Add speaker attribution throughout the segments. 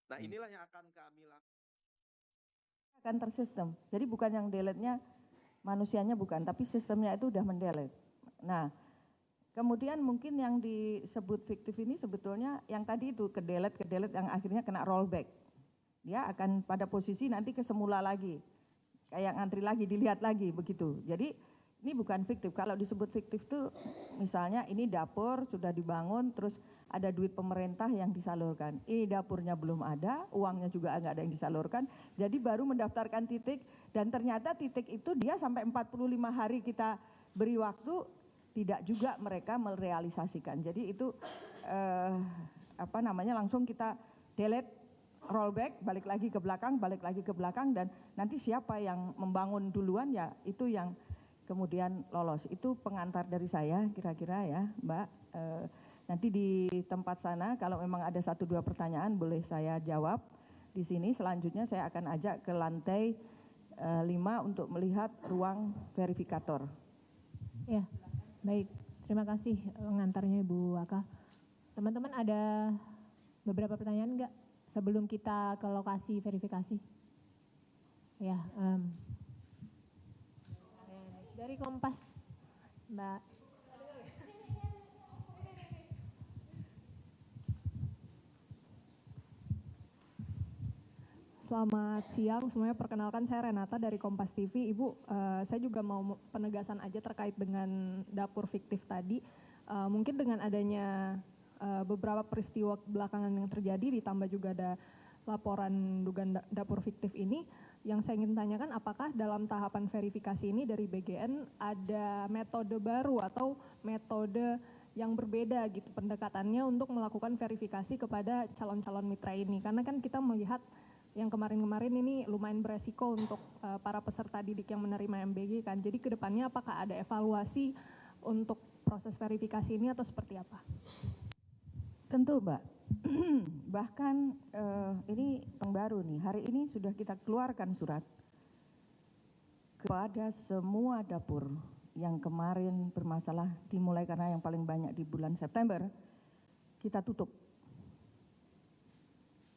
Speaker 1: Nah, inilah yang akan kami lakukan.
Speaker 2: Akan tersistem. Jadi bukan yang delete-nya manusianya bukan, tapi sistemnya itu udah mendelete. Nah, kemudian mungkin yang disebut fiktif ini sebetulnya yang tadi itu kedelete yang akhirnya kena rollback. Dia akan pada posisi nanti ke semula lagi. Kayak ngantri lagi, dilihat lagi begitu. Jadi ini bukan fiktif. Kalau disebut fiktif tuh misalnya ini dapur sudah dibangun terus ada duit pemerintah yang disalurkan. Ini dapurnya belum ada, uangnya juga nggak ada yang disalurkan. Jadi baru mendaftarkan titik dan ternyata titik itu dia sampai 45 hari kita beri waktu tidak juga mereka merealisasikan. Jadi itu langsung kita delete, rollback, balik lagi ke belakang dan nanti siapa yang membangun duluan ya itu yang kemudian lolos. Itu pengantar dari saya kira-kira ya Mbak. Nanti di tempat sana kalau memang ada 1-2 pertanyaan boleh saya jawab di sini. Selanjutnya saya akan ajak ke lantai 5 untuk melihat ruang verifikator.
Speaker 3: Ya, baik. Terima kasih pengantarnya Ibu Waka. Teman-teman ada beberapa pertanyaan enggak sebelum kita ke lokasi verifikasi? Ya, dari Kompas, Mbak.
Speaker 4: Selamat siang semuanya, perkenalkan saya Renata dari Kompas TV. Ibu, saya juga mau penegasan aja terkait dengan dapur fiktif tadi. Mungkin dengan adanya beberapa peristiwa belakangan yang terjadi, ditambah juga ada laporan dugaan dapur fiktif ini, yang saya ingin tanyakan apakah dalam tahapan verifikasi ini dari BGN ada metode baru atau metode yang berbeda gitu pendekatannya untuk melakukan verifikasi kepada calon-calon mitra ini. Karena kan kita melihat yang kemarin-kemarin ini lumayan beresiko untuk para peserta didik yang menerima MBG kan. Jadi kedepannya apakah ada evaluasi untuk proses verifikasi ini atau seperti apa?
Speaker 2: Tentu Mbak. Bahkan ini yang baru nih, hari ini sudah kita keluarkan surat kepada semua dapur yang kemarin bermasalah dimulai karena yang paling banyak di bulan September, kita tutup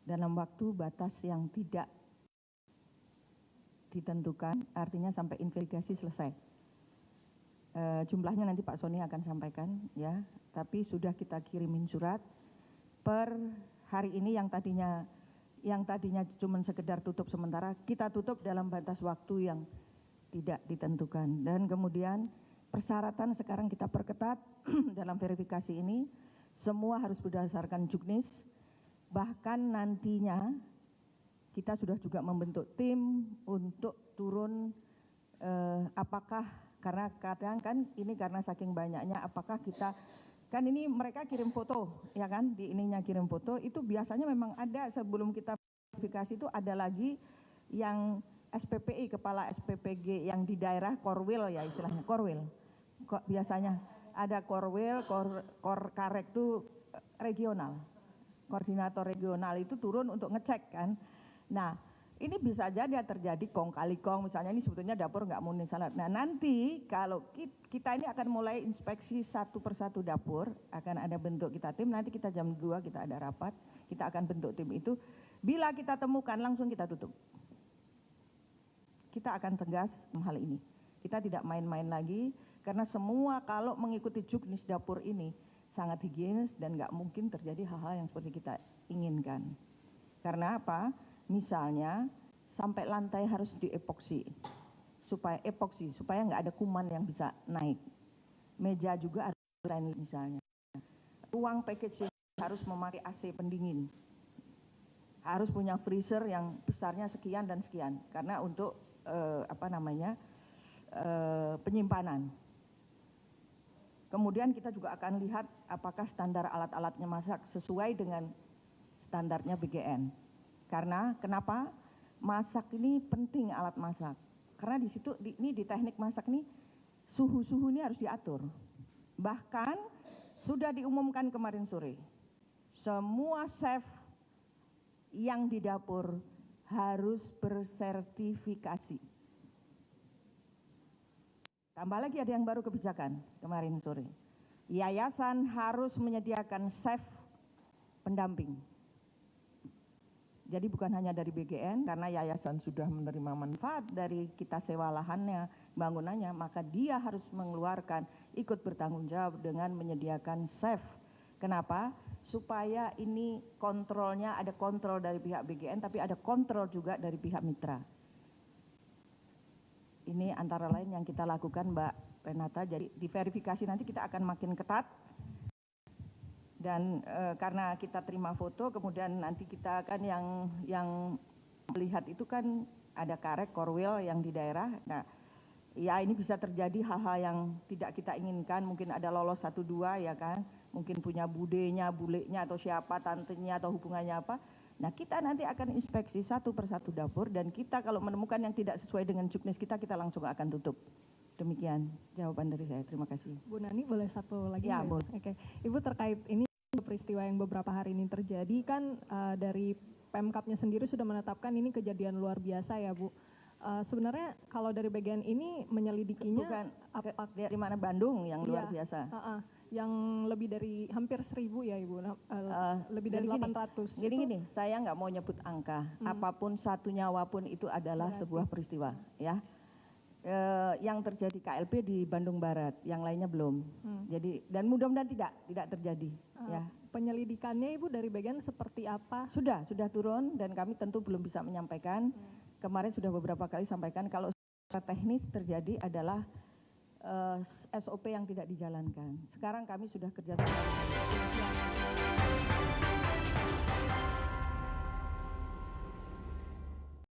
Speaker 2: dalam waktu batas yang tidak ditentukan, artinya sampai investigasi selesai. Jumlahnya nanti Pak Sony akan sampaikan ya, tapi sudah kita kirimin surat per hari ini yang tadinya cuma sekedar tutup sementara, kita tutup dalam batas waktu yang tidak ditentukan. Dan kemudian persyaratan sekarang kita perketat dalam verifikasi ini, semua harus berdasarkan juknis. Bahkan nantinya kita sudah juga membentuk tim untuk turun apakah, karena kadang kan ini karena saking banyaknya, apakah kita, kan ini mereka kirim foto ya kan, di ininya kirim foto, itu biasanya memang ada sebelum kita verifikasi itu ada lagi yang SPPI, kepala SPPG yang di daerah Korwil ya istilahnya, Korwil. Kok biasanya ada Korwil, Karek itu regional. Koordinator regional itu turun untuk ngecek kan. Nah ini bisa jadi terjadi kong kali kong, misalnya ini sebetulnya dapur nggak memenuhi syarat. Nah nanti kalau kita ini akan mulai inspeksi satu persatu dapur, akan ada bentuk kita tim, nanti kita jam 2 kita ada rapat, kita akan bentuk tim itu. Bila kita temukan langsung kita tutup. Kita akan tegas hal ini. Kita tidak main-main lagi, karena semua kalau mengikuti juknis dapur ini sangat higienis dan nggak mungkin terjadi hal-hal yang seperti kita inginkan. Karena apa? Misalnya sampai lantai harus diepoksi, supaya nggak ada kuman yang bisa naik. Meja juga harus misalnya. Ruang packaging harus memakai AC pendingin. Harus punya freezer yang besarnya sekian dan sekian, karena untuk penyimpanan. Kemudian kita juga akan lihat apakah standar alat-alatnya masak sesuai dengan standarnya BGN. Karena kenapa? Masak ini penting, alat masak. Karena di situ ini di teknik masak nih suhu ini harus diatur. Bahkan sudah diumumkan kemarin sore. Semua chef yang di dapur harus bersertifikasi. Tambah lagi ada yang baru kebijakan kemarin sore. Yayasan harus menyediakan chef pendamping. Jadi bukan hanya dari BGN, karena yayasan sudah menerima manfaat dari kita sewa lahannya, bangunannya, maka dia harus mengeluarkan, ikut bertanggung jawab dengan menyediakan SAFE. Kenapa? Supaya ini kontrolnya, ada kontrol dari pihak BGN, tapi ada kontrol juga dari pihak mitra. Ini antara lain yang kita lakukan, Mbak Renata. Jadi di verifikasi nanti kita akan makin ketat. Dan karena kita terima foto, kemudian nanti kita akan yang melihat itu kan ada karek, korwil yang di daerah. Nah, ya ini bisa terjadi hal-hal yang tidak kita inginkan. Mungkin ada lolos 1-2 ya kan. Mungkin punya budenya, bulenya atau siapa, tantenya atau hubungannya apa. Nah, kita nanti akan inspeksi satu persatu dapur dan kita kalau menemukan yang tidak sesuai dengan juknis kita langsung akan tutup. Demikian jawaban dari saya. Terima kasih.
Speaker 4: Bu Nani, boleh satu lagi?
Speaker 2: Ya,
Speaker 4: nggak,
Speaker 2: boleh.
Speaker 4: Oke, Ibu terkait ini peristiwa yang beberapa hari ini terjadi kan dari Pemkapnya sendiri sudah menetapkan ini kejadian luar biasa ya Bu. Sebenarnya kalau dari bagian ini menyelidikinya
Speaker 2: Bukan
Speaker 4: apa
Speaker 2: dari mana Bandung yang luar
Speaker 4: Iya,
Speaker 2: biasa.
Speaker 4: yang lebih dari hampir 1.000 ya Ibu, lebih dari
Speaker 2: Gini,
Speaker 4: 800.
Speaker 2: Gini, saya nggak mau nyebut angka. Apapun satu nyawa pun itu adalah
Speaker 4: Berarti.
Speaker 2: sebuah peristiwa, ya. Yang terjadi KLP di Bandung Barat, yang lainnya belum. Jadi dan mudah-mudahan tidak terjadi. Ya,
Speaker 4: Penyelidikannya Ibu dari bagian seperti apa?
Speaker 2: sudah turun dan kami tentu belum bisa menyampaikan. Kemarin sudah beberapa kali sampaikan kalau secara teknis terjadi adalah SOP yang tidak dijalankan. Sekarang kami sudah kerjasama.